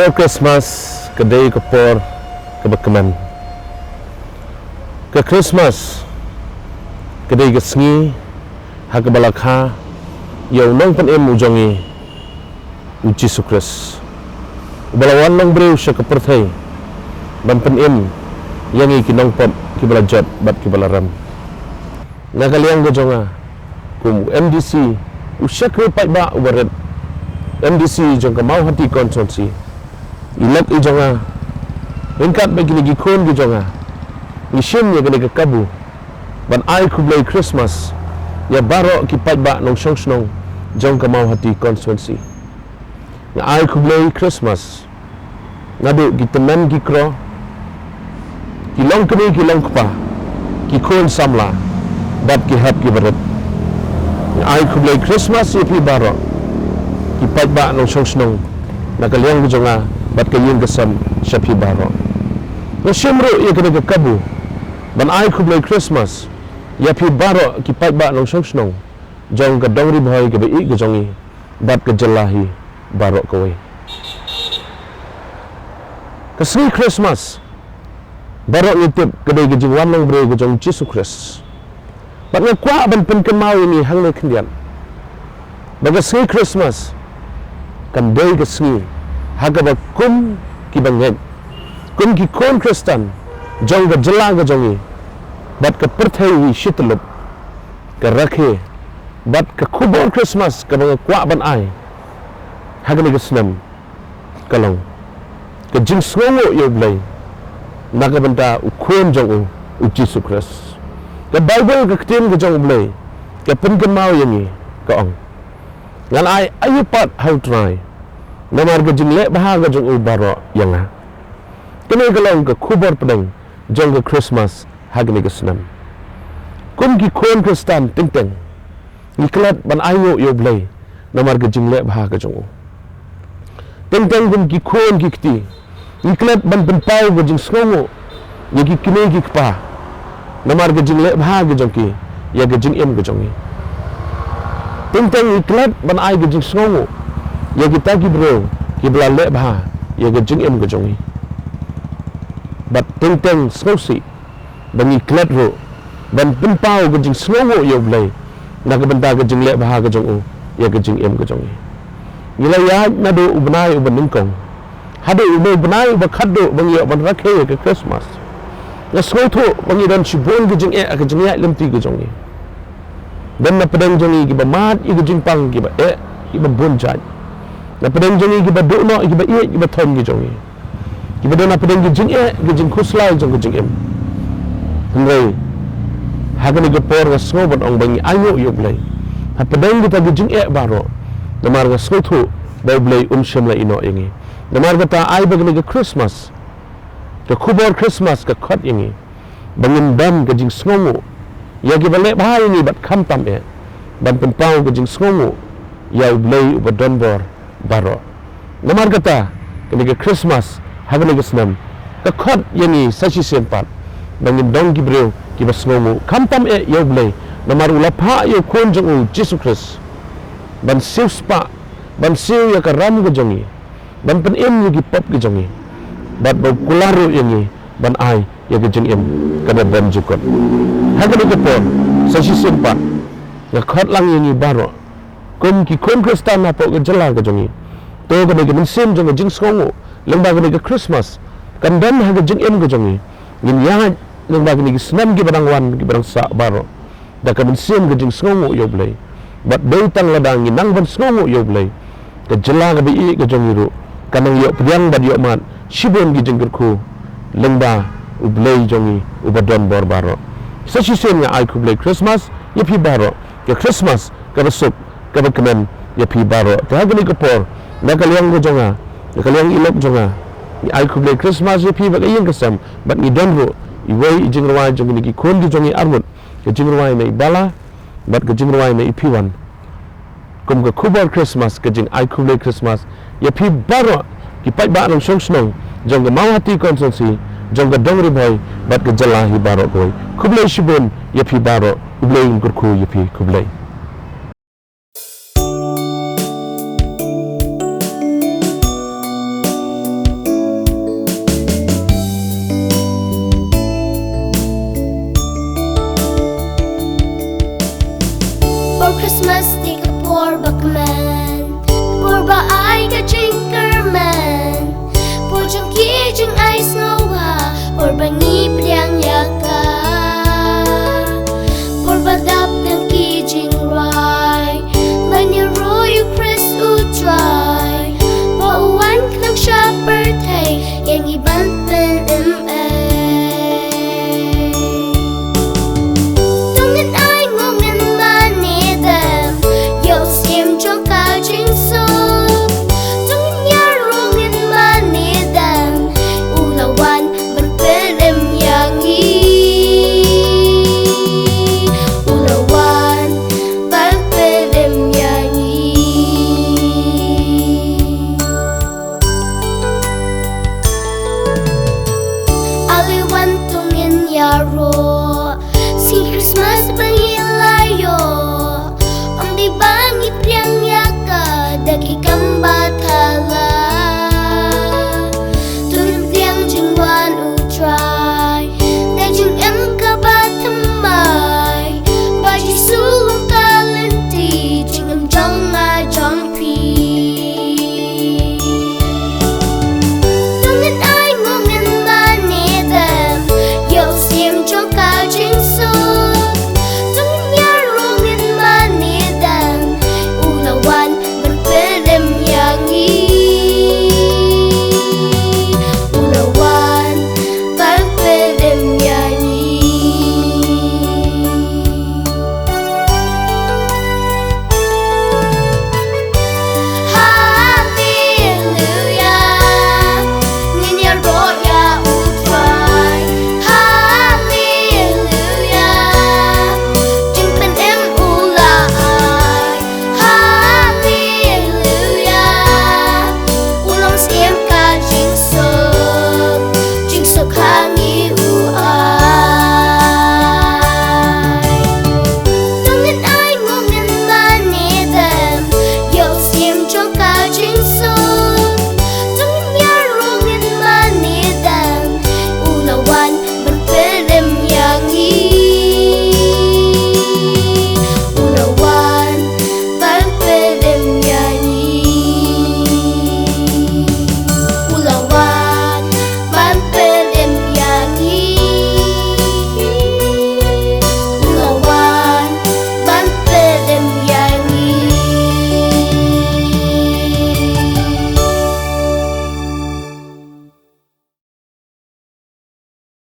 Christmas kedai kepor kebekeman ke Christmas kedai kesengi hak balakha yau nong pen em ujongi uji sukres balawan nong breu syak perthai ban pen em yangi kinong pop kibalajat bat kibalaram ngakaliang gojonga kum MDC usyak repai ba ubaret MDC jong kamau hati konsensi ilak ijonga ringkat bagi lagi kon ijonga nishim ya gani kabu ban ai Khublei Christmas ya baro ki ba nong song jong kamau hati konsensi ya ai Khublei Christmas ngadu ki teman ki kro ki long kini ki long kpa ki kon samla bat ki hap ki barat ya ai Khublei Christmas ya pi baro ki ba nong song nakaliang ijonga bat kayeng kesam syapi baro nashimro ya kena kabu ban ai Khublei Christmas ya pi baro ki ba nong song jong ka dongri bhai ke bei ke jongi bat ke jelahi baro kowe kasri Christmas baro ngitip kedai ke jingwan long bre ke jong Jesus Christ bat ngakwa ban pen kemau ini hang le kendian bagasri Christmas kan dei kasri hagaba kum ki bangeng kum ki kon Kristen jong ga jela ga jongi bat ka perthai wi shitlup ka rakhe bat ka khubor Christmas ka bang kwa ban ai hagani ga snam kalong ka jing sngo yo blai naga banta ukon jong u Jesus Christ ka Bible ka ktin ga jong blai ka pen kan mau yangi ka ong ngan ai ayupat how try namar ke jingle bahaga jong baro yanga kene galong ke khubor pedang jong ke Christmas hagni ke senam kum ki kon Kristen tingteng niklat ban ayo yo blai namar ke jingle bahaga jong tingteng kum ki kon ki kti niklat ban penpau ke jing sngo ye ki kine ki kpa namar ke jingle bahaga jong ki ya ke jing em ke jong tingteng niklat ban ai ke jing sngo ya kita ki bro ki blale bah ya ke jing em ke jongi bat teng teng skosi bangi klat ro ban pimpau ke jing sngo yo blai na ke benda ke jing le bah ke jong ya ke jing em ke jongi nila ya na do ubnai uban kong hade ube ubnai ba khaddo bangi ban rakhe ke Christmas na skotho bangi dan chibon ke jing ke jing ya lemti ke jongi dan na pedang jongi ki ba mat i ke jing pang ki ba ki ba bon jaj na pedang jongi ki ba do no ki ba ki ba thon ki jongi ki ba do na pedang ki jing khuslai jong ki jing em ngai hagani ke por ga so ban ong bangi ayo yo blai ha pedang ki ta ki jing baro na mar ga so thu ba blai shimla ino ingi na mar ga ta ai ba ke Christmas ke khubor Christmas ka khat ingi bangin dam ke jing sngo ya ki ba le bhai ni bat kham tam ban pen pau ke jing sngo ya blai ba don bor baro namar kata kini ke Christmas hagani ke snam ka khot yani sachi sempat bangin dong ki breu ki basngomu kampam yo blai namar ulapha yo kon jong Jesus Christ ban spa ban siu ya ka ram ke jongi ban pen em ki pop ke jongi bat ba kularo yani ban ai ya ke jing em kada ban jukot hagani ke pon sachi sempat ya khot lang yani baro kum ki kon Kristen na po ke jela ke jongi to ke ke sim jong jing songo lengba ke Christmas kan dan ha ke jing em ke jongi ngin ya lengba ke snam ki barang wan ki barang sa baro da ke sim ke jing songo yo blai bat dei tang ladang ngin nang ban songo yo blai ke jela ke bi ke jongi ru kanang yo priang bad yo mat shibon ki jing ku lengba u blai jongi u badon bor baro sachi sem ya ai Khublei Christmas ye pi baro ke Christmas ke besok kebekenan ya pi baro tahagani ke por nakaliang go jonga nakaliang ilok jonga ni ai Khublei Christmas ya pi ba kayeng kesam bat ni donro i wei i jingrwa jongi ni ki kon ki jongi armut ke jingrwa mai bala bat ke jingrwa mai Phiwan kum ke khubor Christmas ke jing ai Khublei Christmas ya pi baro ki pai ba nong song jong ke mau hati konsensi jong ke dongri bhai bat ke jelahi baro koi Khublei shibun ya pi baro ublei kurku ya pi Khublei